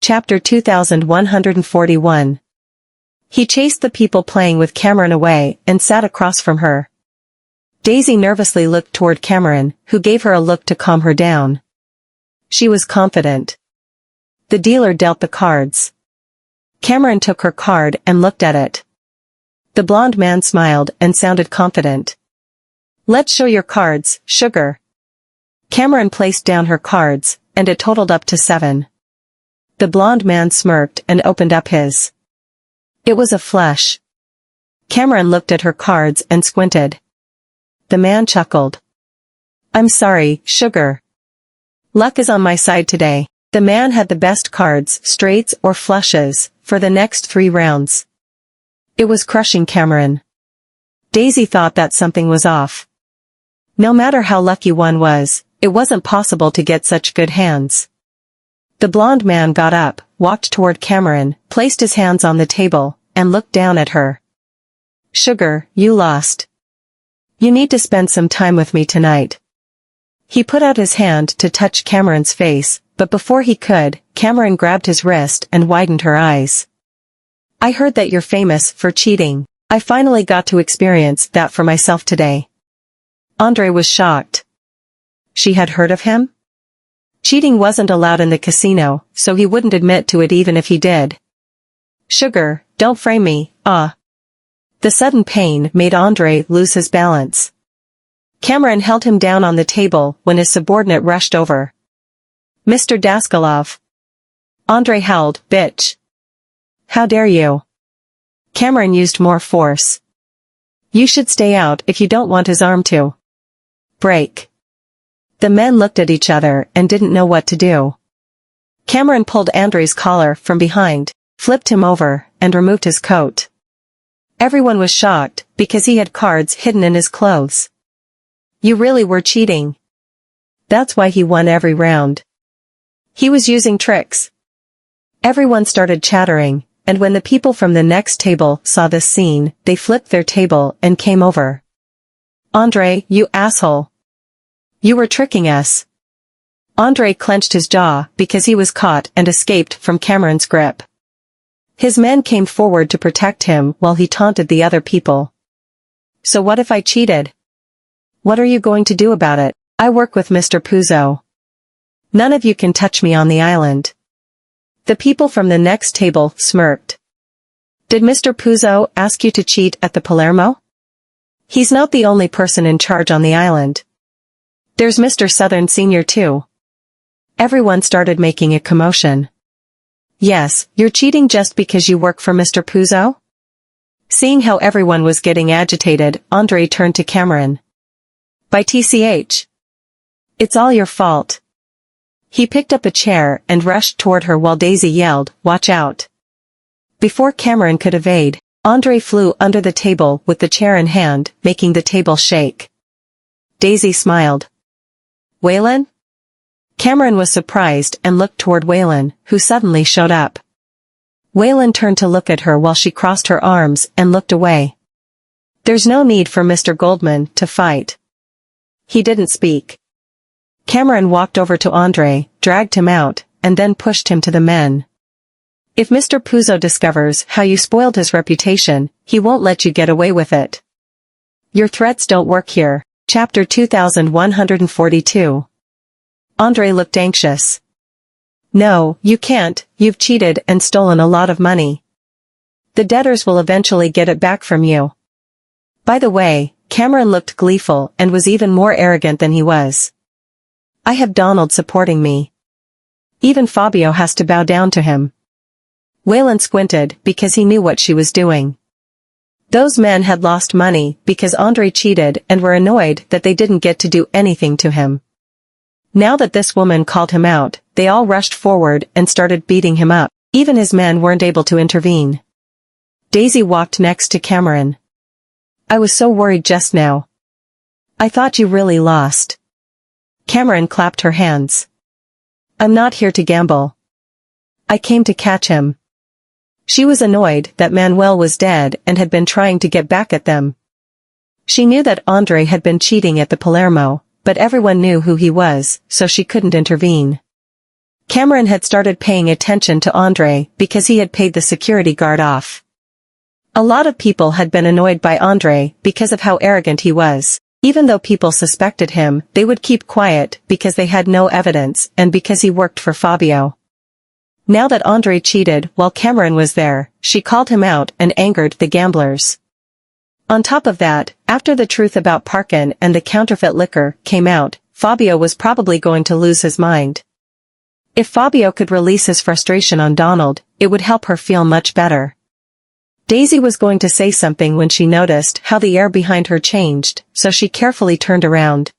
Chapter 2141. He chased the people playing with Cameron away and sat across from her. Daisy nervously looked toward Cameron, who gave her a look to calm her down. She was confident. The dealer dealt the cards. Cameron took her card and looked at it. The blonde man smiled and sounded confident. "Let's show your cards, sugar." Cameron placed down her cards, and it totaled up to 7. The blonde man smirked and opened up his. It was a flush. Cameron looked at her cards and squinted. The man chuckled. "I'm sorry, sugar. Luck is on my side today." The man had the best cards, straights or flushes, for the next 3 rounds. It was crushing Cameron. Daisy thought that something was off. No matter how lucky one was, it wasn't possible to get such good hands. The blonde man got up, walked toward Cameron, placed his hands on the table, and looked down at her. "Sugar, you lost. You need to spend some time with me tonight." He put out his hand to touch Cameron's face, but before he could, Cameron grabbed his wrist and widened her eyes. "I heard that you're famous for cheating. I finally got to experience that for myself today." Andre was shocked. She had heard of him? Cheating wasn't allowed in the casino, so he wouldn't admit to it even if he did. "Sugar, don't frame me, ah." The sudden pain made Andre lose his balance. Cameron held him down on the table when his subordinate rushed over. "Mr. Daskalov." Andre howled, "Bitch. How dare you?" Cameron used more force. "You should stay out if you don't want his arm to break." The men looked at each other and didn't know what to do. Cameron pulled Andre's collar from behind, flipped him over, and removed his coat. Everyone was shocked, because he had cards hidden in his clothes. You really were cheating. That's why he won every round. He was using tricks. Everyone started chattering, and when the people from the next table saw this scene, they flipped their table and came over. "Andre, you asshole. You were tricking us." Andre clenched his jaw because he was caught and escaped from Cameron's grip. His men came forward to protect him while he taunted the other people. "So what if I cheated? What are you going to do about it? I work with Mr. Puzo. None of you can touch me on the island." The people from the next table smirked. "Did Mr. Puzo ask you to cheat at the Palermo? He's not the only person in charge on the island. There's Mr. Southern Senior too." Everyone started making a commotion. "Yes, you're cheating just because you work for Mr. Puzo?" Seeing how everyone was getting agitated, Andre turned to Cameron. "By TCH. It's all your fault." He picked up a chair and rushed toward her while Daisy yelled, "Watch out." Before Cameron could evade, Andre flew under the table with the chair in hand, making the table shake. Daisy smiled. "Waylon?" Cameron was surprised and looked toward Waylon, who suddenly showed up. Waylon turned to look at her while she crossed her arms and looked away. "There's no need for Mr. Goldman to fight." He didn't speak. Cameron walked over to Andre, dragged him out, and then pushed him to the men. "If Mr. Puzo discovers how you spoiled his reputation, he won't let you get away with it. Your threats don't work here." Chapter 2142. Andre looked anxious. "No, you can't. You've cheated and stolen a lot of money. The debtors will eventually get it back from you." By the way, Cameron looked gleeful and was even more arrogant than he was. "I have Donald supporting me. Even Fabio has to bow down to him." Waylon squinted because he knew what she was doing. Those men had lost money because Andre cheated and were annoyed that they didn't get to do anything to him. Now that this woman called him out, they all rushed forward and started beating him up. Even his men weren't able to intervene. Daisy walked next to Cameron. "I was so worried just now. I thought you really lost." Cameron clapped her hands. "I'm not here to gamble. I came to catch him." She was annoyed that Manuel was dead and had been trying to get back at them. She knew that Andre had been cheating at the Palermo, but everyone knew who he was, so she couldn't intervene. Cameron had started paying attention to Andre because he had paid the security guard off. A lot of people had been annoyed by Andre because of how arrogant he was. Even though people suspected him, they would keep quiet because they had no evidence and because he worked for Fabio. Now that Andre cheated while Cameron was there, she called him out and angered the gamblers. On top of that, after the truth about Parkin and the counterfeit liquor came out, Fabio was probably going to lose his mind. If Fabio could release his frustration on Donald, it would help her feel much better. Daisy was going to say something when she noticed how the air behind her changed, so she carefully turned around.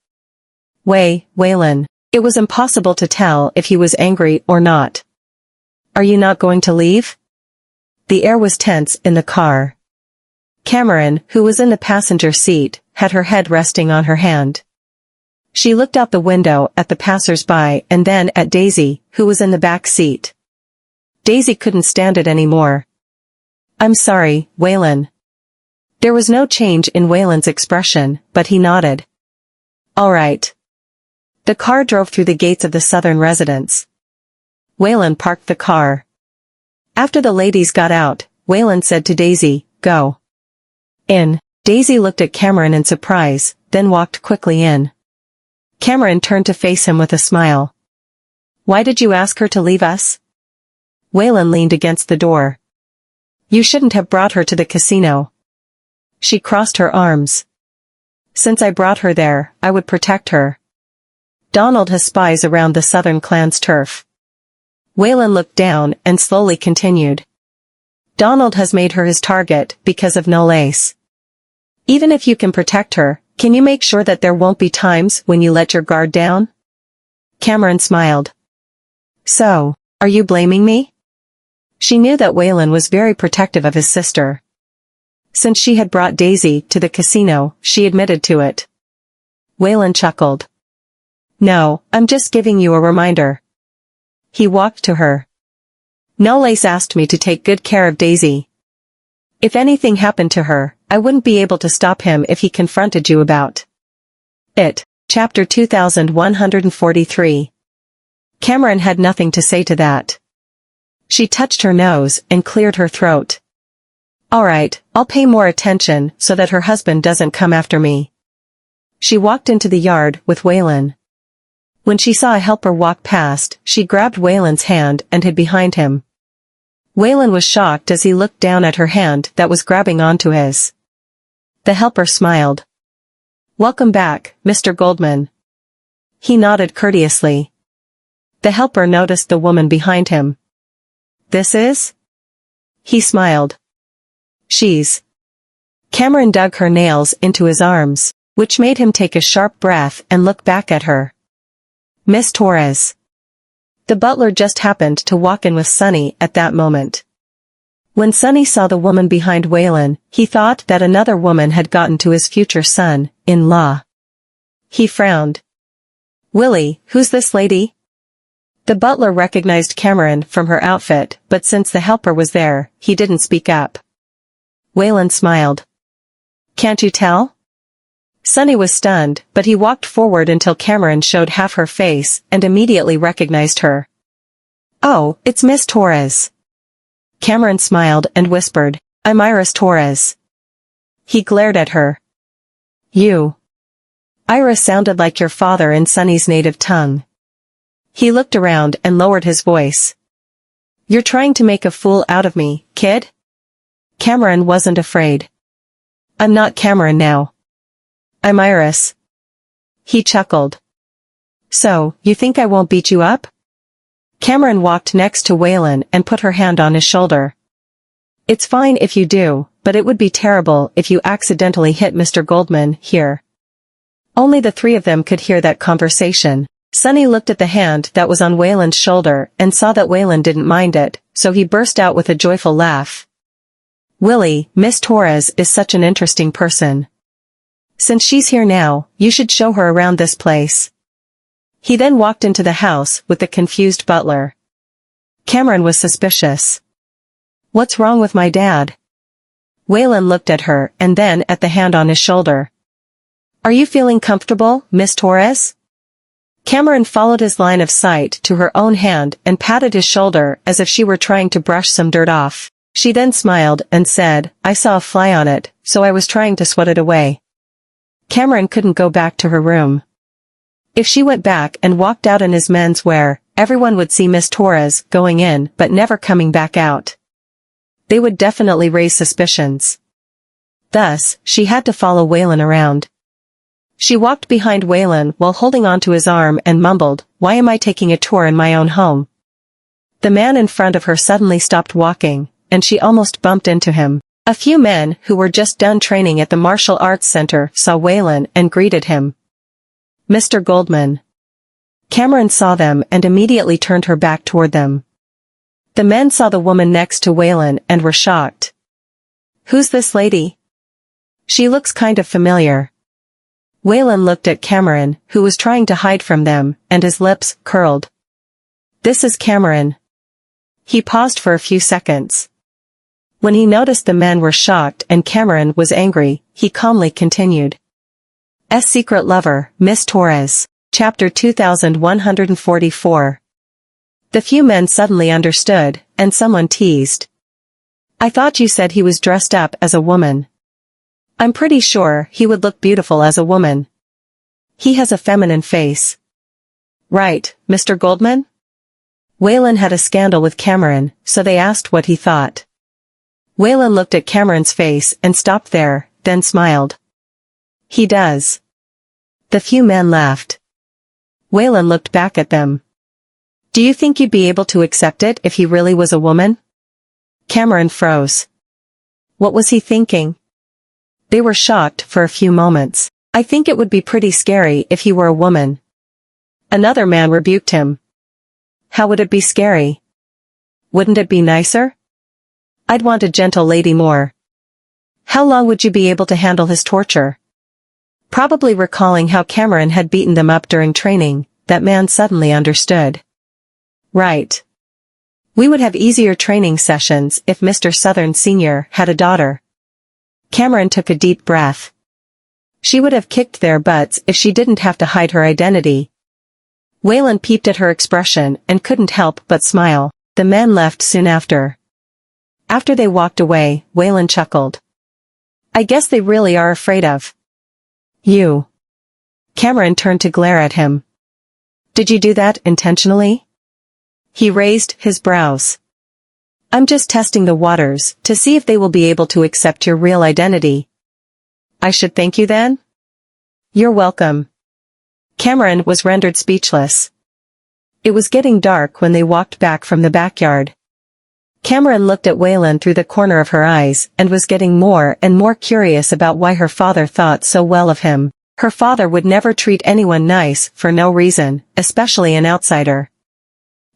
Waylon. It was impossible to tell if he was angry or not. Are you not going to leave? The air was tense in the car. Cameron, who was in the passenger seat, had her head resting on her hand. She looked out the window at the passers-by and then at Daisy, who was in the back seat. Daisy couldn't stand it anymore. I'm sorry, Waylon. There was no change in Waylon's expression, but he nodded. All right. The car drove through the gates of the southern residence. Waylon parked the car. After the ladies got out, Waylon said to Daisy, Go in. Daisy looked at Cameron in surprise, then walked quickly in. Cameron turned to face him with a smile. Why did you ask her to leave us? Waylon leaned against the door. You shouldn't have brought her to the casino. She crossed her arms. Since I brought her there, I would protect her. Donald has spies around the southern clan's turf. Waylon looked down and slowly continued. Donald has made her his target because of no lace. Even if you can protect her, can you make sure that there won't be times when you let your guard down? Cameron smiled. So, are you blaming me? She knew that Waylon was very protective of his sister. Since she had brought Daisy to the casino, she admitted to it. Waylon chuckled. No, I'm just giving you a reminder. He walked to her. No Lace asked me to take good care of Daisy. If anything happened to her, I wouldn't be able to stop him if he confronted you about it. Chapter 2143. Cameron had nothing to say to that. She touched her nose and cleared her throat. All right, I'll pay more attention so that her husband doesn't come after me. She walked into the yard with Waylon. When she saw a helper walk past, she grabbed Waylon's hand and hid behind him. Waylon was shocked as he looked down at her hand that was grabbing onto his. The helper smiled. Welcome back, Mr. Goldman. He nodded courteously. The helper noticed the woman behind him. This is? He smiled. She's. Cameron dug her nails into his arms, which made him take a sharp breath and look back at her. Miss Torres. The butler just happened to walk in with Sonny at that moment. When Sonny saw the woman behind Waylon, he thought that another woman had gotten to his future son-in-law. He frowned. Willie, who's this lady? The butler recognized Cameron from her outfit, but since the helper was there, he didn't speak up. Waylon smiled. Can't you tell? Sonny was stunned, but he walked forward until Cameron showed half her face and immediately recognized her. Oh, it's Miss Torres. Cameron smiled and whispered, I'm Iris Torres. He glared at her. You. Iris sounded like your father in Sonny's native tongue. He looked around and lowered his voice. You're trying to make a fool out of me, kid? Cameron wasn't afraid. I'm not Cameron now. I'm Iris. He chuckled. So, you think I won't beat you up? Cameron walked next to Waylon and put her hand on his shoulder. It's fine if you do, but it would be terrible if you accidentally hit Mr. Goldman here. Only the three of them could hear that conversation. Sonny looked at the hand that was on Waylon's shoulder and saw that Waylon didn't mind it, so he burst out with a joyful laugh. Willie, Miss Torres is such an interesting person. Since she's here now, you should show her around this place. He then walked into the house with the confused butler. Cameron was suspicious. What's wrong with my dad? Waylon looked at her and then at the hand on his shoulder. Are you feeling comfortable, Miss Torres? Cameron followed his line of sight to her own hand and patted his shoulder as if she were trying to brush some dirt off. She then smiled and said, "I saw a fly on it, so I was trying to swat it away." Cameron couldn't go back to her room. If she went back and walked out in his menswear, everyone would see Miss Torres going in but never coming back out. They would definitely raise suspicions. Thus, she had to follow Waylon around. She walked behind Waylon while holding onto his arm and mumbled, "Why am I taking a tour in my own home?" The man in front of her suddenly stopped walking, and she almost bumped into him. A few men who were just done training at the Martial Arts Center saw Waylon and greeted him. "Mr. Goldman." Cameron saw them and immediately turned her back toward them. The men saw the woman next to Waylon and were shocked. "Who's this lady? She looks kind of familiar." Waylon looked at Cameron, who was trying to hide from them, and his lips curled. "This is Cameron." He paused for a few seconds. When he noticed the men were shocked and Cameron was angry, he calmly continued. "S secret lover, Miss Torres." Chapter 2144. The few men suddenly understood, and someone teased. "I thought you said he was dressed up as a woman." "I'm pretty sure he would look beautiful as a woman. He has a feminine face." "Right, Mr. Goldman?" Waylon had a scandal with Cameron, so they asked what he thought. Waylon looked at Cameron's face and stopped there, then smiled. "He does." The few men laughed. Waylon looked back at them. "Do you think you'd be able to accept it if he really was a woman?" Cameron froze. What was he thinking? They were shocked for a few moments. "I think it would be pretty scary if he were a woman." Another man rebuked him. "How would it be scary? Wouldn't it be nicer?" "I'd want a gentle lady more." "How long would you be able to handle his torture?" Probably recalling how Cameron had beaten them up during training, that man suddenly understood. "Right. We would have easier training sessions if Mr. Southern Sr. had a daughter." Cameron took a deep breath. She would have kicked their butts if she didn't have to hide her identity. Waylon peeped at her expression and couldn't help but smile. The men left soon after. After they walked away, Waylon chuckled. "I guess they really are afraid of you." Cameron turned to glare at him. "Did you do that intentionally?" He raised his brows. "I'm just testing the waters to see if they will be able to accept your real identity." "I should thank you then?" "You're welcome." Cameron was rendered speechless. It was getting dark when they walked back from the backyard. Cameron looked at Waylon through the corner of her eyes and was getting more and more curious about why her father thought so well of him. Her father would never treat anyone nice for no reason, especially an outsider.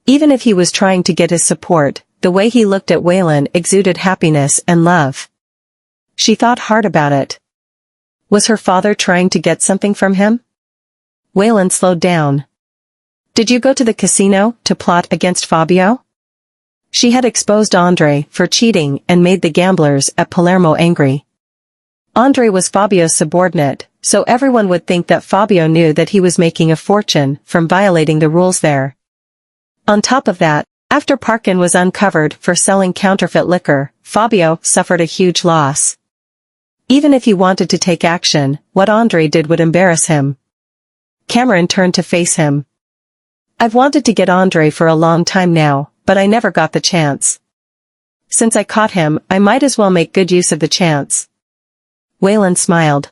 Even if he was trying to get his support, the way he looked at Waylon exuded happiness and love. She thought hard about it. Was her father trying to get something from him? Waylon slowed down. "Did you go to the casino to plot against Fabio?" She had exposed Andre for cheating and made the gamblers at Palermo angry. Andre was Fabio's subordinate, so everyone would think that Fabio knew that he was making a fortune from violating the rules there. On top of that, after Parkin was uncovered for selling counterfeit liquor, Fabio suffered a huge loss. Even if he wanted to take action, what Andre did would embarrass him. Cameron turned to face him. "I've wanted to get Andre for a long time now, but I never got the chance. Since I caught him, I might as well make good use of the chance." Waylon smiled.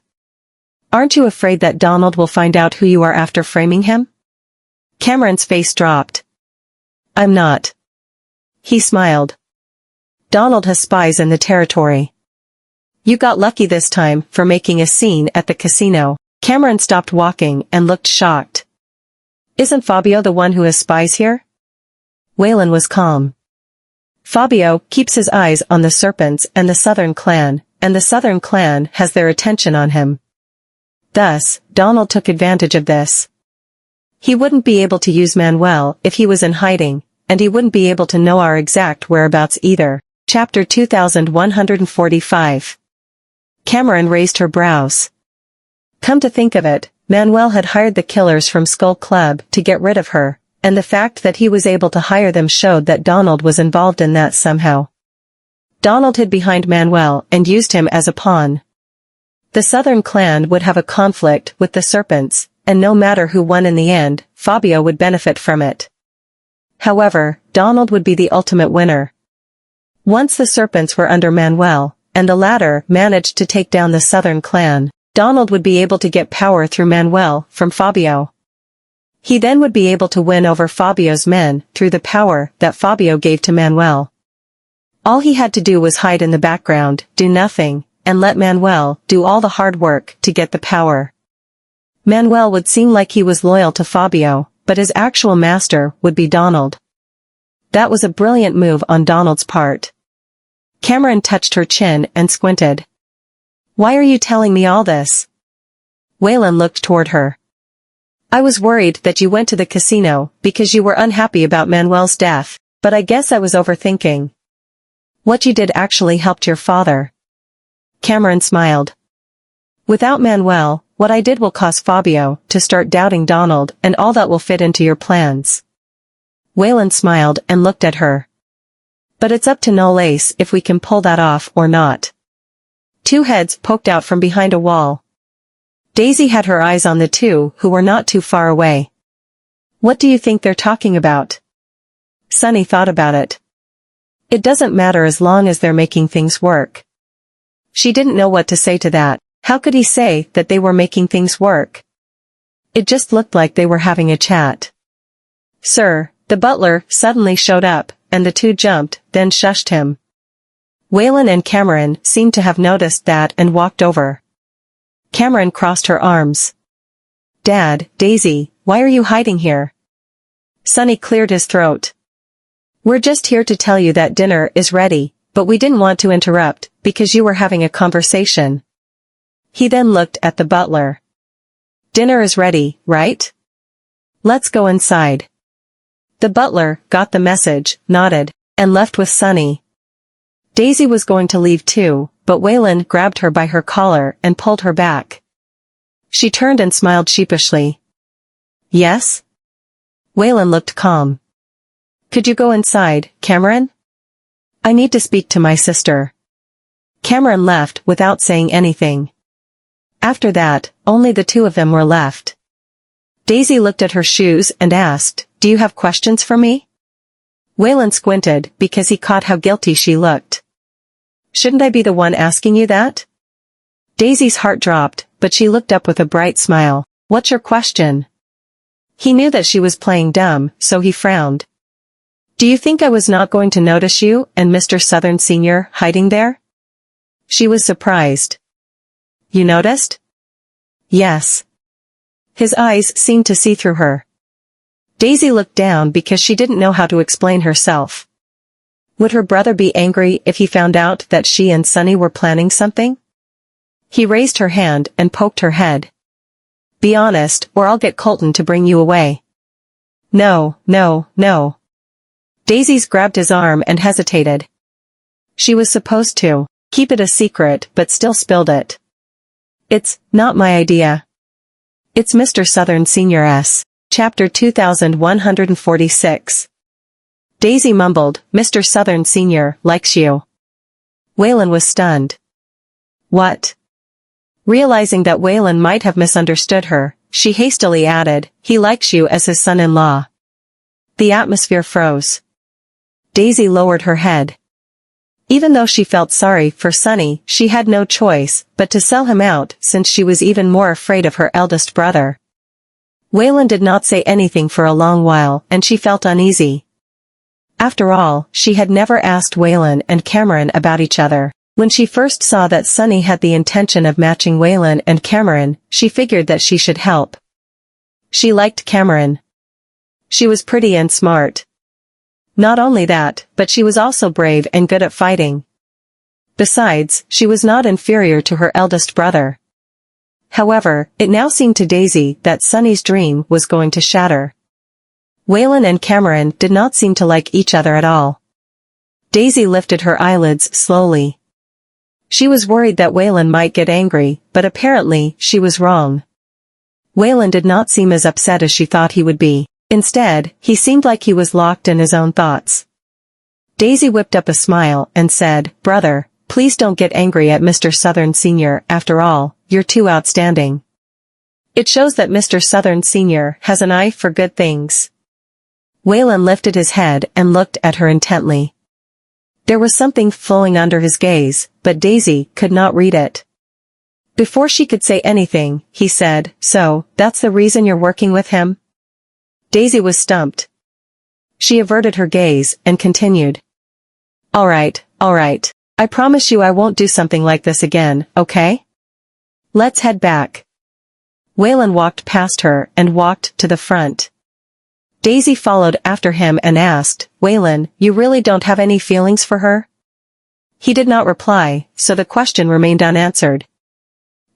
"Aren't you afraid that Donald will find out who you are after framing him?" Cameron's face dropped. "I'm not." He smiled. "Donald has spies in the territory. You got lucky this time for making a scene at the casino." Cameron stopped walking and looked shocked. "Isn't Fabio the one who has spies here?" Waylon was calm. "Fabio keeps his eyes on the Serpents and the Southern clan, and the Southern clan has their attention on him. Thus, Donald took advantage of this. He wouldn't be able to use Manuel if he was in hiding, and he wouldn't be able to know our exact whereabouts either." Chapter 2145. Cameron raised her brows. "Come to think of it, Manuel had hired the killers from Skull Club to get rid of her, and the fact that he was able to hire them showed that Donald was involved in that somehow. Donald hid behind Manuel and used him as a pawn. The Southern clan would have a conflict with the Serpents, and no matter who won in the end, Fabio would benefit from it. However, Donald would be the ultimate winner. Once the Serpents were under Manuel, and the latter managed to take down the Southern clan, Donald would be able to get power through Manuel from Fabio. He then would be able to win over Fabio's men through the power that Fabio gave to Manuel. All he had to do was hide in the background, do nothing, and let Manuel do all the hard work to get the power. Manuel would seem like he was loyal to Fabio, but his actual master would be Donald. That was a brilliant move on Donald's part. Cameron touched her chin and squinted. "Why are you telling me all this?" Waylon looked toward her. "I was worried that you went to the casino because you were unhappy about Manuel's death, but I guess I was overthinking. What you did actually helped your father." Cameron smiled. "Without Manuel, what I did will cause Fabio to start doubting Donald, and all that will fit into your plans." Waylon smiled and looked at her. "But it's up to Null Ace if we can pull that off or not." Two heads poked out from behind a wall. Daisy had her eyes on the two who were not too far away. "What do you think they're talking about?" Sunny thought about it. "It doesn't matter as long as they're making things work." She didn't know what to say to that. How could he say that they were making things work? It just looked like they were having a chat. "Sir," the butler suddenly showed up, and the two jumped, then shushed him. Waylon and Cameron seemed to have noticed that and walked over. Cameron crossed her arms. "Dad, Daisy, why are you hiding here?" Sunny cleared his throat. "We're just here to tell you that dinner is ready, but we didn't want to interrupt, because you were having a conversation." He then looked at the butler. "Dinner is ready, right? Let's go inside." The butler got the message, nodded, and left with Sunny. Daisy was going to leave too, but Waylon grabbed her by her collar and pulled her back. She turned and smiled sheepishly. "Yes?" Waylon looked calm. "Could you go inside, Cameron? I need to speak to my sister." Cameron left without saying anything. After that, only the two of them were left. Daisy looked at her shoes and asked, "Do you have questions for me?" Waylon squinted because he caught how guilty she looked. "Shouldn't I be the one asking you that?" Daisy's heart dropped, but she looked up with a bright smile. "What's your question?" He knew that she was playing dumb, so he frowned. "Do you think I was not going to notice you and Mr. Southern Sr. hiding there?" She was surprised. "You noticed?" "Yes." His eyes seemed to see through her. Daisy looked down because she didn't know how to explain herself. Would her brother be angry if he found out that she and Sunny were planning something? He raised her hand and poked her head. "Be honest, or I'll get Colton to bring you away." "No, no, no." Daisy's grabbed his arm and hesitated. She was supposed to keep it a secret but still spilled it. "It's not my idea. It's Mr. Southern Sr.'s." Chapter 2146. Daisy mumbled, "Mr. Southern Sr. likes you." Waylon was stunned. "What?" Realizing that Waylon might have misunderstood her, she hastily added, "He likes you as his son-in-law." The atmosphere froze. Daisy lowered her head. Even though she felt sorry for Sunny, she had no choice but to sell him out since she was even more afraid of her eldest brother. Waylon did not say anything for a long while and she felt uneasy. After all, she had never asked Waylon and Cameron about each other. When she first saw that Sunny had the intention of matching Waylon and Cameron, she figured that she should help. She liked Cameron. She was pretty and smart. Not only that, but she was also brave and good at fighting. Besides, she was not inferior to her eldest brother. However, it now seemed to Daisy that Sunny's dream was going to shatter. Waylon and Cameron did not seem to like each other at all. Daisy lifted her eyelids slowly. She was worried that Waylon might get angry, but apparently she was wrong. Waylon did not seem as upset as she thought he would be. Instead, he seemed like he was locked in his own thoughts. Daisy whipped up a smile and said, "Brother, please don't get angry at Mr. Southern Sr. After all, you're too outstanding. It shows that Mr. Southern Sr. has an eye for good things." Waylon lifted his head and looked at her intently. There was something flowing under his gaze, but Daisy could not read it. Before she could say anything, he said, "So, that's the reason you're working with him?" Daisy was stumped. She averted her gaze and continued. All right. I promise you I won't do something like this again, okay? Let's head back." Waylon walked past her and walked to the front. Daisy followed after him and asked, "Waylon, you really don't have any feelings for her?" He did not reply, so the question remained unanswered.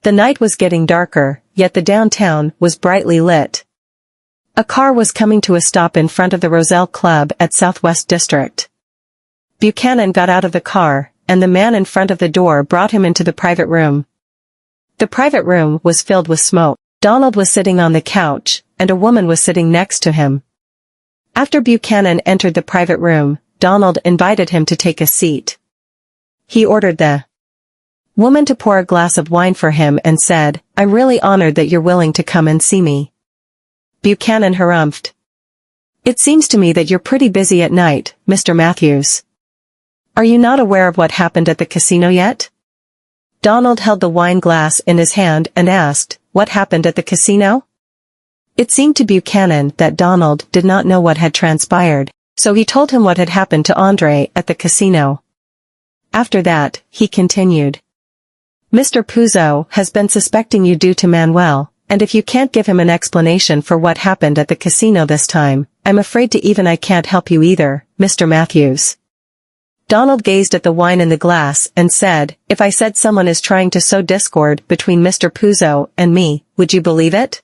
The night was getting darker, yet the downtown was brightly lit. A car was coming to a stop in front of the Roselle Club at Southwest District. Buchanan got out of the car, and the man in front of the door brought him into the private room. The private room was filled with smoke. Donald was sitting on the couch, and a woman was sitting next to him. After Buchanan entered the private room, Donald invited him to take a seat. He ordered the woman to pour a glass of wine for him and said, "I'm really honored that you're willing to come and see me." Buchanan harumphed. "It seems to me that you're pretty busy at night, Mr. Matthews. Are you not aware of what happened at the casino yet?" Donald held the wine glass in his hand and asked, "What happened at the casino?" It seemed to Buchanan that Donald did not know what had transpired, so he told him what had happened to Andre at the casino. After that, he continued. "Mr. Puzo has been suspecting you due to Manuel, and if you can't give him an explanation for what happened at the casino this time, I'm afraid to even I can't help you either, Mr. Matthews." Donald gazed at the wine in the glass and said, "If I said someone is trying to sow discord between Mr. Puzo and me, would you believe it?"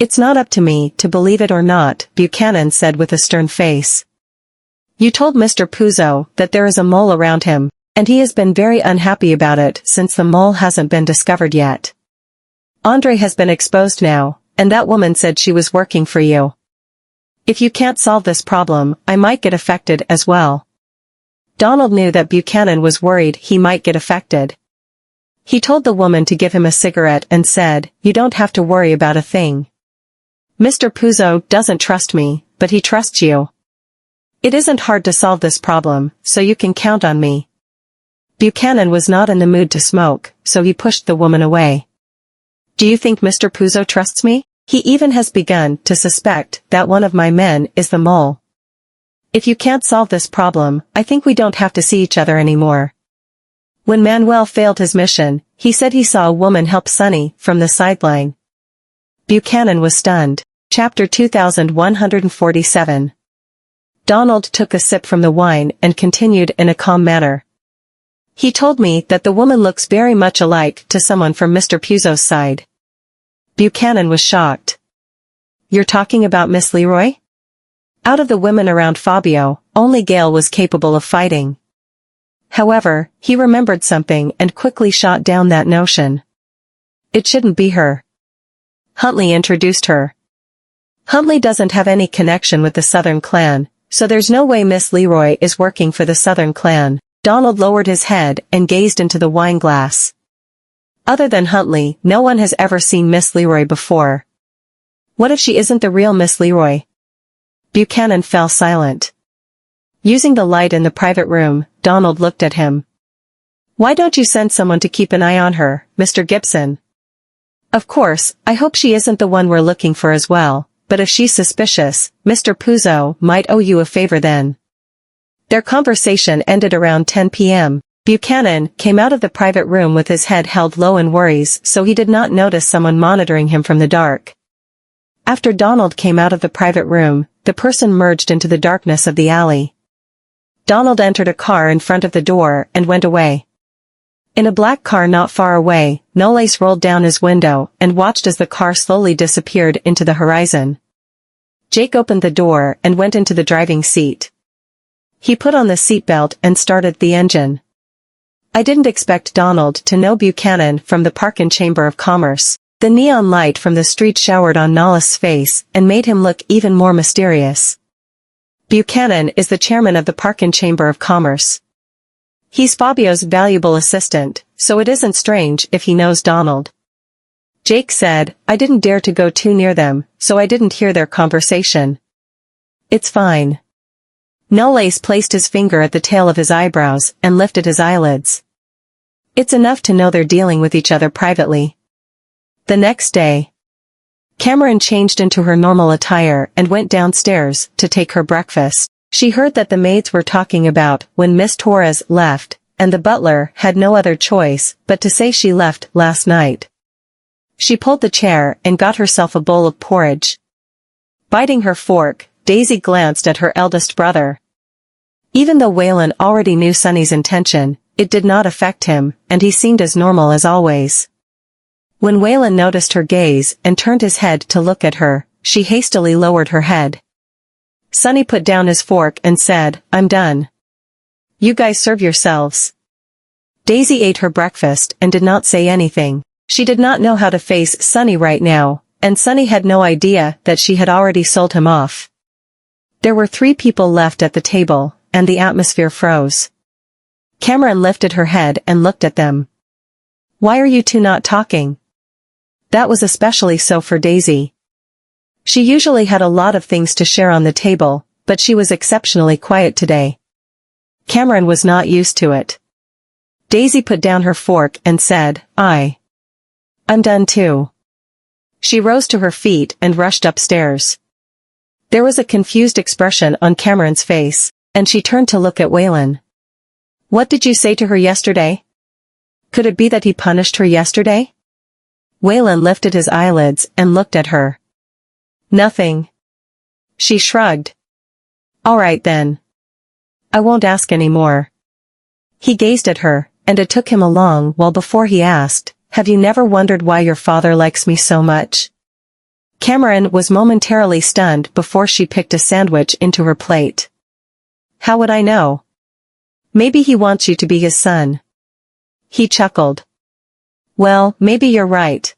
"It's not up to me to believe it or not," Buchanan said with a stern face. "You told Mr. Puzo that there is a mole around him, and he has been very unhappy about it since the mole hasn't been discovered yet. Andre has been exposed now, and that woman said she was working for you. If you can't solve this problem, I might get affected as well." Donald knew that Buchanan was worried he might get affected. He told the woman to give him a cigarette and said, "You don't have to worry about a thing. Mr. Puzo doesn't trust me, but he trusts you. It isn't hard to solve this problem, so you can count on me." Buchanan was not in the mood to smoke, so he pushed the woman away. "Do you think Mr. Puzo trusts me? He even has begun to suspect that one of my men is the mole. If you can't solve this problem, I think we don't have to see each other anymore." When Manuel failed his mission, he said he saw a woman help Sonny from the sideline. Buchanan was stunned. Chapter 2147. Donald took a sip from the wine and continued in a calm manner. "He told me that the woman looks very much alike to someone from Mr. Puzo's side." Buchanan was shocked. "You're talking about Miss Leroy?" Out of the women around Fabio, only Gail was capable of fighting. However, he remembered something and quickly shot down that notion. It shouldn't be her. Huntley introduced her. Huntley doesn't have any connection with the Southern clan, so there's no way Miss Leroy is working for the Southern clan. Donald lowered his head and gazed into the wine glass. Other than Huntley, no one has ever seen Miss Leroy before. What if she isn't the real Miss Leroy? Buchanan fell silent. Using the light in the private room, Donald looked at him. "Why don't you send someone to keep an eye on her, Mr. Gibson? Of course, I hope she isn't the one we're looking for as well, but if she's suspicious, Mr. Puzo might owe you a favor then." Their conversation ended around 10 p.m. Buchanan came out of the private room with his head held low in worries, so he did not notice someone monitoring him from the dark. After Donald came out of the private room, the person merged into the darkness of the alley. Donald entered a car in front of the door and went away. In a black car not far away, Noles rolled down his window and watched as the car slowly disappeared into the horizon. Jake opened the door and went into the driving seat. He put on the seatbelt and started the engine. I didn't expect Donald to know Buchanan from the Parkin Chamber of Commerce. The neon light from the street showered on Nollis's face and made him look even more mysterious. Buchanan is the chairman of the Parkin Chamber of Commerce. He's Fabio's valuable assistant, so it isn't strange if he knows Donald. Jake said, I didn't dare to go too near them, so I didn't hear their conversation. It's fine. Knowles placed his finger at the tail of his eyebrows and lifted his eyelids. It's enough to know they're dealing with each other privately. The next day, Cameron changed into her normal attire and went downstairs to take her breakfast. She heard that the maids were talking about when Miss Torres left, and the butler had no other choice but to say she left last night. She pulled the chair and got herself a bowl of porridge. Biting her fork, Daisy glanced at her eldest brother. Even though Waylon already knew Sonny's intention, it did not affect him, and he seemed as normal as always. When Waylon noticed her gaze and turned his head to look at her, she hastily lowered her head. Sonny put down his fork and said, I'm done. You guys serve yourselves. Daisy ate her breakfast and did not say anything. She did not know how to face Sonny right now, and Sonny had no idea that she had already sold him off. There were 3 people left at the table, and the atmosphere froze. Cameron lifted her head and looked at them. Why are you two not talking? That was especially so for Daisy. She usually had a lot of things to share on the table, but she was exceptionally quiet today. Cameron was not used to it. Daisy put down her fork and said, I'm done too. She rose to her feet and rushed upstairs. There was a confused expression on Cameron's face, and she turned to look at Waylon. What did you say to her yesterday? Could it be that he punished her yesterday? Waylon lifted his eyelids and looked at her. Nothing. She shrugged. All right then. I won't ask any more. He gazed at her, and it took him a long while before he asked, Have you never wondered why your father likes me so much? Cameron was momentarily stunned before she picked a sandwich into her plate. How would I know? Maybe he wants you to be his son. He chuckled. Well, maybe you're right.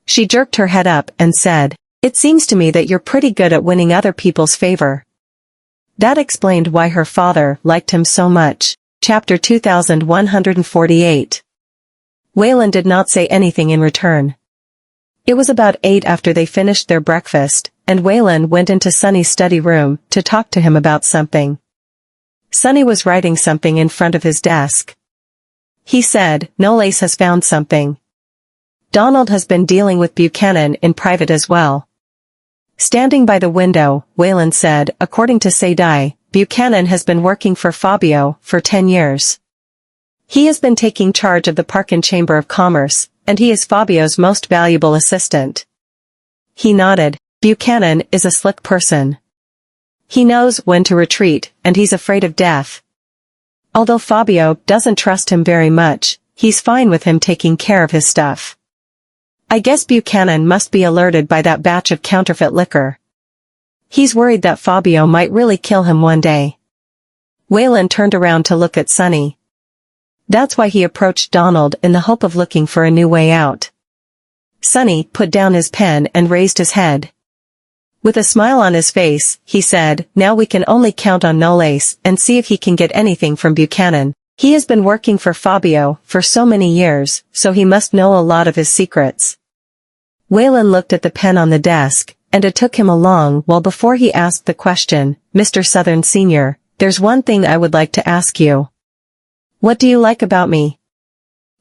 She jerked her head up and said, It seems to me that you're pretty good at winning other people's favor. That explained why her father liked him so much. Chapter 2148. Waylon did not say anything in return. It was about 8 after they finished their breakfast, and Waylon went into Sonny's study room to talk to him about something. Sonny was writing something in front of his desk. He said, Knowles has found something. Donald has been dealing with Buchanan in private as well. Standing by the window, Waylon said, according to Sadie, Buchanan has been working for Fabio for 10 years. He has been taking charge of the Parkin Chamber of Commerce, and he is Fabio's most valuable assistant. He nodded. Buchanan is a slick person. He knows when to retreat, and he's afraid of death. Although Fabio doesn't trust him very much, he's fine with him taking care of his stuff. I guess Buchanan must be alerted by that batch of counterfeit liquor. He's worried that Fabio might really kill him one day. Waylon turned around to look at Sonny. That's why he approached Donald in the hope of looking for a new way out. Sonny put down his pen and raised his head. With a smile on his face, he said, Now we can only count on Knowles and see if he can get anything from Buchanan. He has been working for Fabio for so many years, so he must know a lot of his secrets. Waylon looked at the pen on the desk, and it took him a long while before he asked the question, Mr. Southern Sr., there's one thing I would like to ask you. What do you like about me?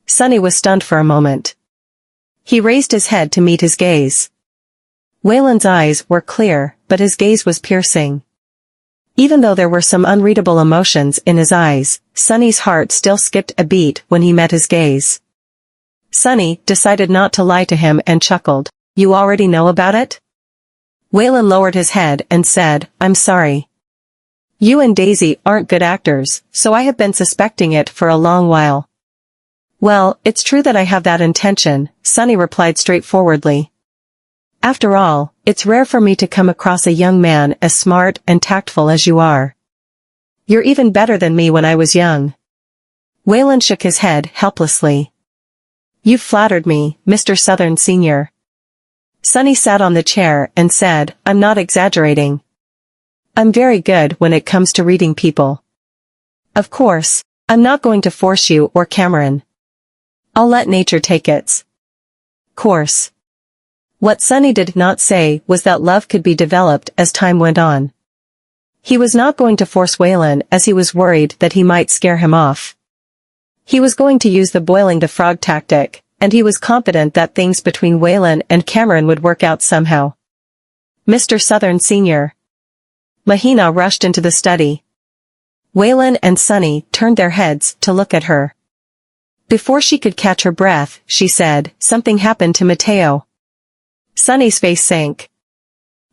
Sonny was stunned for a moment. He raised his head to meet his gaze. Waylon's eyes were clear, but his gaze was piercing. Even though there were some unreadable emotions in his eyes, Sonny's heart still skipped a beat when he met his gaze. Sonny decided not to lie to him and chuckled. You already know about it? Waylon lowered his head and said, I'm sorry. You and Daisy aren't good actors, so I have been suspecting it for a long while. Well, it's true that I have that intention, Sonny replied straightforwardly. After all, it's rare for me to come across a young man as smart and tactful as you are. You're even better than me when I was young. Waylon shook his head helplessly. "You've flattered me, Mr. Southern Senior." Sunny sat on the chair and said, "I'm not exaggerating. I'm very good when it comes to reading people. Of course, I'm not going to force you or Cameron. I'll let nature take its course." What Sunny did not say was that love could be developed as time went on. He was not going to force Waylon as he was worried that he might scare him off. He was going to use the boiling the frog tactic, and he was confident that things between Waylon and Cameron would work out somehow. "Mr. Southern Senior." Mahina rushed into the study. Waylon and Sunny turned their heads to look at her. Before she could catch her breath, she said, "Something happened to Mateo." Sunny's face sank.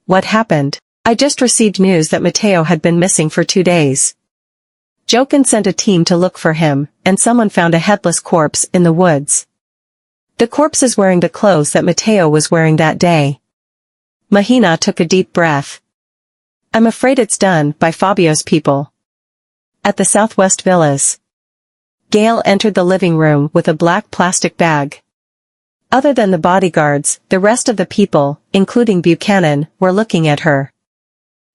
"What happened?" "I just received news that Mateo had been missing for 2 days. Jokin sent a team to look for him, and someone found a headless corpse in the woods. The corpse is wearing the clothes that Mateo was wearing that day." Mahina took a deep breath. "I'm afraid it's done by Fabio's people." At the Southwest Villas, Gail entered the living room with a black plastic bag. Other than the bodyguards, the rest of the people, including Buchanan, were looking at her.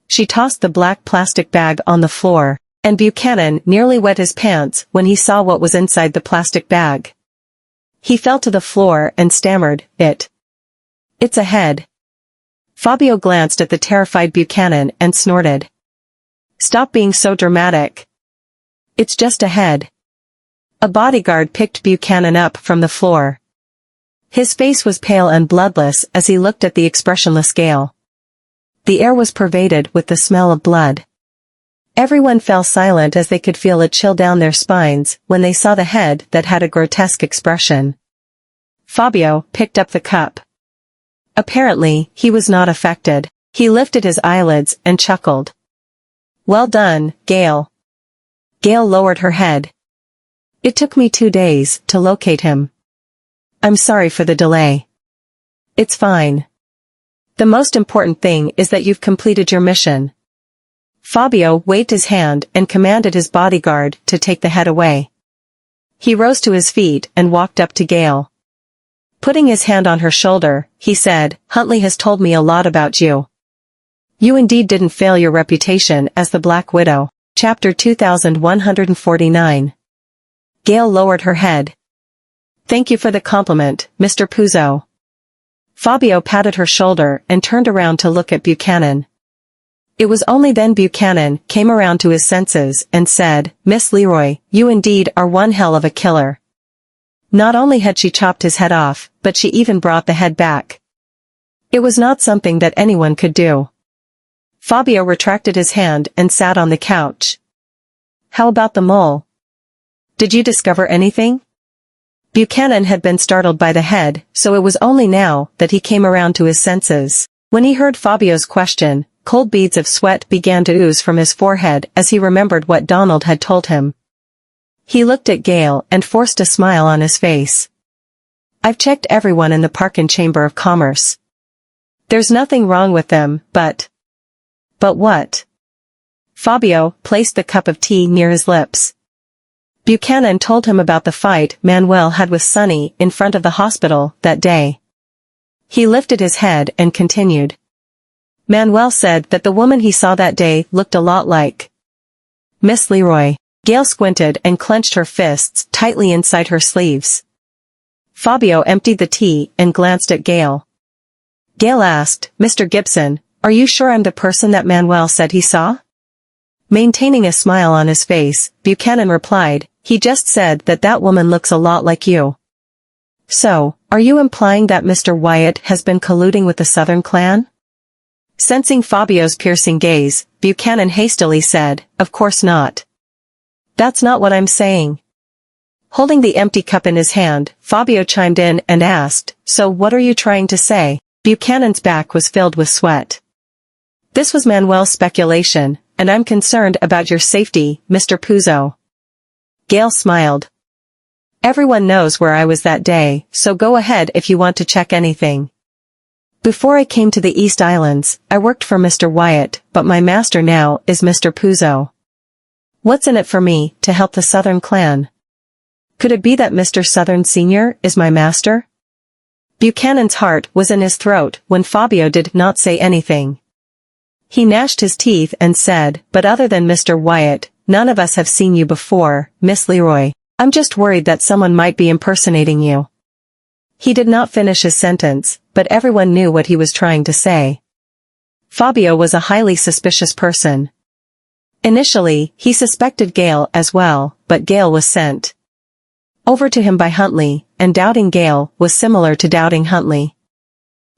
She tossed the black plastic bag on the floor, and Buchanan nearly wet his pants when he saw what was inside the plastic bag. He fell to the floor and stammered, It's a head." Fabio glanced at the terrified Buchanan and snorted. "Stop being so dramatic. It's just a head." A bodyguard picked Buchanan up from the floor. His face was pale and bloodless as he looked at the expressionless Gale. The air was pervaded with the smell of blood. Everyone fell silent as they could feel a chill down their spines when they saw the head that had a grotesque expression. Fabio picked up the cup. Apparently, he was not affected. He lifted his eyelids and chuckled. "Well done, Gale." Gale lowered her head. "It took me 2 days to locate him. I'm sorry for the delay." "It's fine. The most important thing is that you've completed your mission." Fabio waved his hand and commanded his bodyguard to take the head away. He rose to his feet and walked up to Gale. Putting his hand on her shoulder, he said, "Huntley has told me a lot about you. You indeed didn't fail your reputation as the Black Widow." Chapter 2149. Gale lowered her head. "Thank you for the compliment, Mr. Puzo." Fabio patted her shoulder and turned around to look at Buchanan. It was only then Buchanan came around to his senses and said, "Miss Leroy, you indeed are one hell of a killer." Not only had she chopped his head off, but she even brought the head back. It was not something that anyone could do. Fabio retracted his hand and sat on the couch. "How about the mole? Did you discover anything?" Buchanan had been startled by the head, so it was only now that he came around to his senses. When he heard Fabio's question, cold beads of sweat began to ooze from his forehead as he remembered what Donald had told him. He looked at Gale and forced a smile on his face. "I've checked everyone in the Park and Chamber of Commerce. There's nothing wrong with them, but..." "But what?" Fabio placed the cup of tea near his lips. Buchanan told him about the fight Manuel had with Sunny in front of the hospital that day. He lifted his head and continued. "Manuel said that the woman he saw that day looked a lot like Miss Leroy." Gale squinted and clenched her fists tightly inside her sleeves. Fabio emptied the tea and glanced at Gale. Gale asked, "Mr. Gibson, are you sure I'm the person that Manuel said he saw?" Maintaining a smile on his face, Buchanan replied, "He just said that that woman looks a lot like you." "So, are you implying that Mr. Wyatt has been colluding with the Southern clan?" Sensing Fabio's piercing gaze, Buchanan hastily said, "Of course not. That's not what I'm saying." Holding the empty cup in his hand, Fabio chimed in and asked, "So what are you trying to say?" Buchanan's back was filled with sweat. "This was Manuel's speculation, and I'm concerned about your safety, Mr. Puzo." Gale smiled. "Everyone knows where I was that day, so go ahead if you want to check anything. Before I came to the East Islands, I worked for Mr. Wyatt, but my master now is Mr. Puzo. What's in it for me to help the Southern clan? Could it be that Mr. Southern Sr. is my master? Buchanan's heart was in his throat when Fabio did not say anything. He gnashed his teeth and said, but other than Mr. Wyatt, none of us have seen you before, Miss Leroy. I'm just worried that someone might be impersonating you. He did not finish his sentence, but everyone knew what he was trying to say. Fabio was a highly suspicious person. Initially, he suspected Gale as well, but Gale was sent over to him by Huntley, and doubting Gale was similar to doubting Huntley.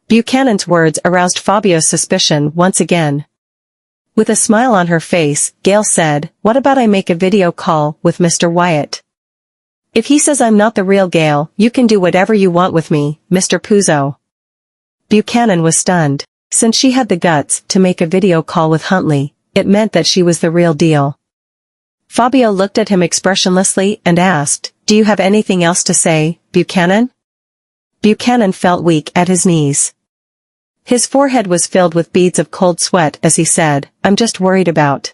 Buchanan's words aroused Fabio's suspicion once again. With a smile on her face, Gale said, "What about I make a video call with Mr. Wyatt? If he says I'm not the real Gale, you can do whatever you want with me, Mr. Puzo." Buchanan was stunned. Since she had the guts to make a video call with Huntley, it meant that she was the real deal. Fabio looked at him expressionlessly and asked, "Do you have anything else to say, Buchanan?" Buchanan felt weak at his knees. His forehead was filled with beads of cold sweat as he said, "I'm just worried about."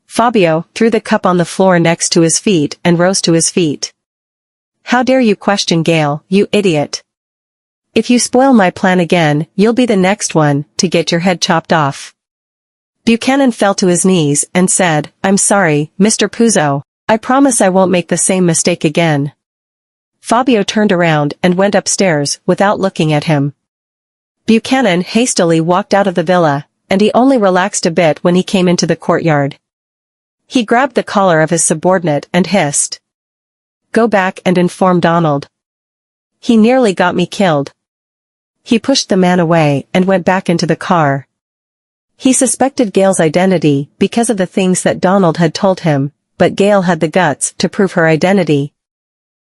Fabio threw the cup on the floor next to his feet and rose to his feet. "How dare you question Gale, you idiot? If you spoil my plan again, you'll be the next one to get your head chopped off." Buchanan fell to his knees and said, "I'm sorry, Mr. Puzo. I promise I won't make the same mistake again." Fabio turned around and went upstairs without looking at him. Buchanan hastily walked out of the villa, and he only relaxed a bit when he came into the courtyard. He grabbed the collar of his subordinate and hissed, "Go back and inform Donald. He nearly got me killed." He pushed the man away and went back into the car. He suspected Gale's identity because of the things that Donald had told him, but Gale had the guts to prove her identity.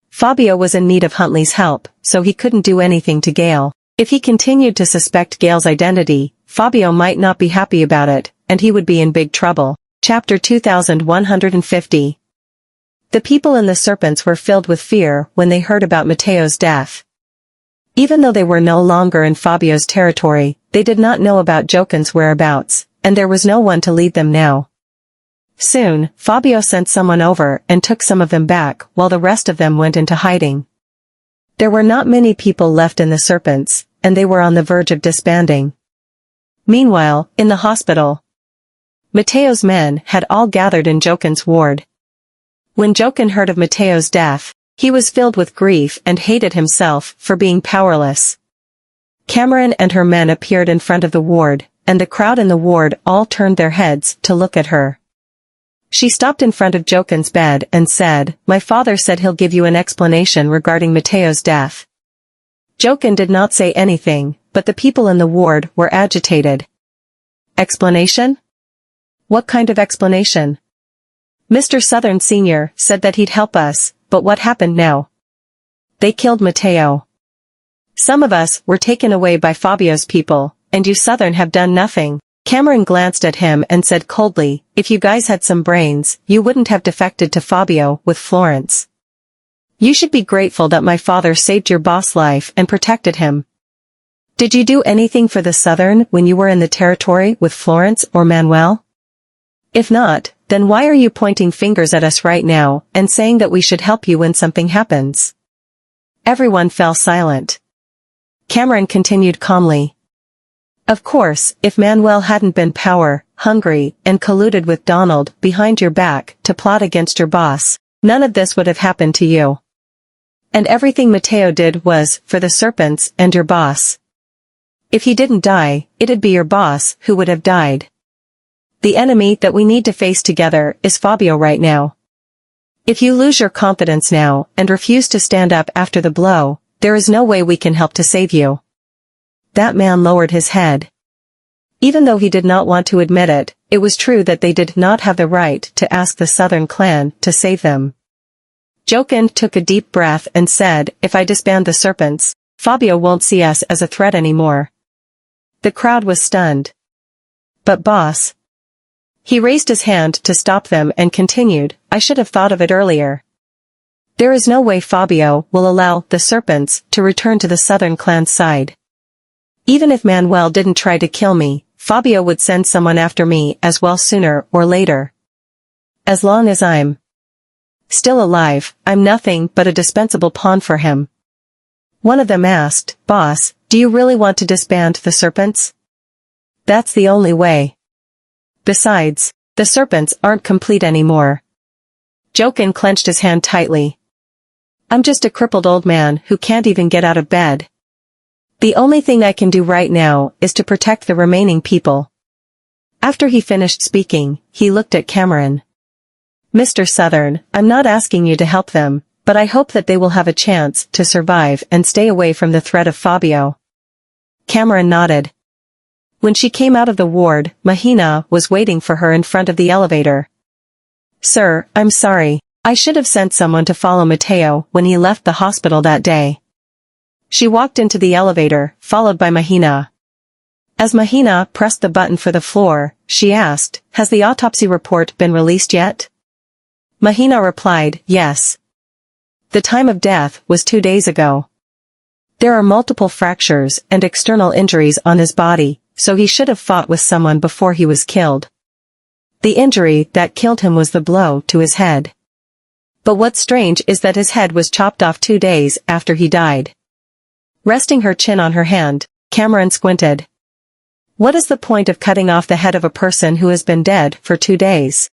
Fabio was in need of Huntley's help, so he couldn't do anything to Gale. If he continued to suspect Gale's identity, Fabio might not be happy about it, and he would be in big trouble. Chapter 2150. The people in the Serpents were filled with fear when they heard about Matteo's death. Even though they were no longer in Fabio's territory, they did not know about Jokin's whereabouts, and there was no one to lead them now. Soon, Fabio sent someone over and took some of them back while the rest of them went into hiding. There were not many people left in the Serpents, and they were on the verge of disbanding. Meanwhile, in the hospital, Matteo's men had all gathered in Jokin's ward. When Jokin heard of Matteo's death, he was filled with grief and hated himself for being powerless. Cameron and her men appeared in front of the ward, and the crowd in the ward all turned their heads to look at her. She stopped in front of Jokin's bed and said, "My father said he'll give you an explanation regarding Matteo's death." Jokin did not say anything, but the people in the ward were agitated. "Explanation? What kind of explanation?" "Mr. Southern Sr. said that he'd help us, but what happened now? They killed Matteo. Some of us were taken away by Fabio's people, and you Southern have done nothing." Cameron glanced at him and said coldly, "If you guys had some brains, you wouldn't have defected to Fabio with Florence. You should be grateful that my father saved your boss' life and protected him. Did you do anything for the Southern when you were in the territory with Florence or Manuel? If not, then why are you pointing fingers at us right now and saying that we should help you when something happens?" Everyone fell silent. Cameron continued calmly, "Of course, if Manuel hadn't been power-hungry and colluded with Donald behind your back to plot against your boss, none of this would have happened to you. And everything Matteo did was for the Serpents and your boss. If he didn't die, it'd be your boss who would have died. The enemy that we need to face together is Fabio right now. If you lose your confidence now and refuse to stand up after the blow, there is no way we can help to save you." That man lowered his head. Even though he did not want to admit it, it was true that they did not have the right to ask the Southern clan to save them. Jokin took a deep breath and said, "If I disband the Serpents, Fabio won't see us as a threat anymore." The crowd was stunned. "But boss..." He raised his hand to stop them and continued, "I should have thought of it earlier. There is no way Fabio will allow the Serpents to return to the Southern clan's side. Even if Manuel didn't try to kill me, Fabio would send someone after me as well sooner or later. As long as I'm Still alive, I'm nothing but a dispensable pawn for him. One of them asked, Boss, do you really want to disband the serpents? That's the only way. Besides, the serpents aren't complete anymore. Jokin clenched his hand tightly. I'm just a crippled old man who can't even get out of bed. The only thing I can do right now is to protect the remaining people. After he finished speaking, he looked at Cameron. Mr. Southern, I'm not asking you to help them, but I hope that they will have a chance to survive and stay away from the threat of Fabio. Cameron nodded. When she came out of the ward, Mahina was waiting for her in front of the elevator. Sir, I'm sorry, I should have sent someone to follow Matteo when he left the hospital that day. She walked into the elevator, followed by Mahina. As Mahina pressed the button for the floor, she asked, Has the autopsy report been released yet? Mahina replied, Yes. The time of death was 2 days ago. There are multiple fractures and external injuries on his body, so he should have fought with someone before he was killed. The injury that killed him was the blow to his head. But what's strange is that his head was chopped off 2 days after he died. Resting her chin on her hand, Cameron squinted. What is the point of cutting off the head of a person who has been dead for 2 days?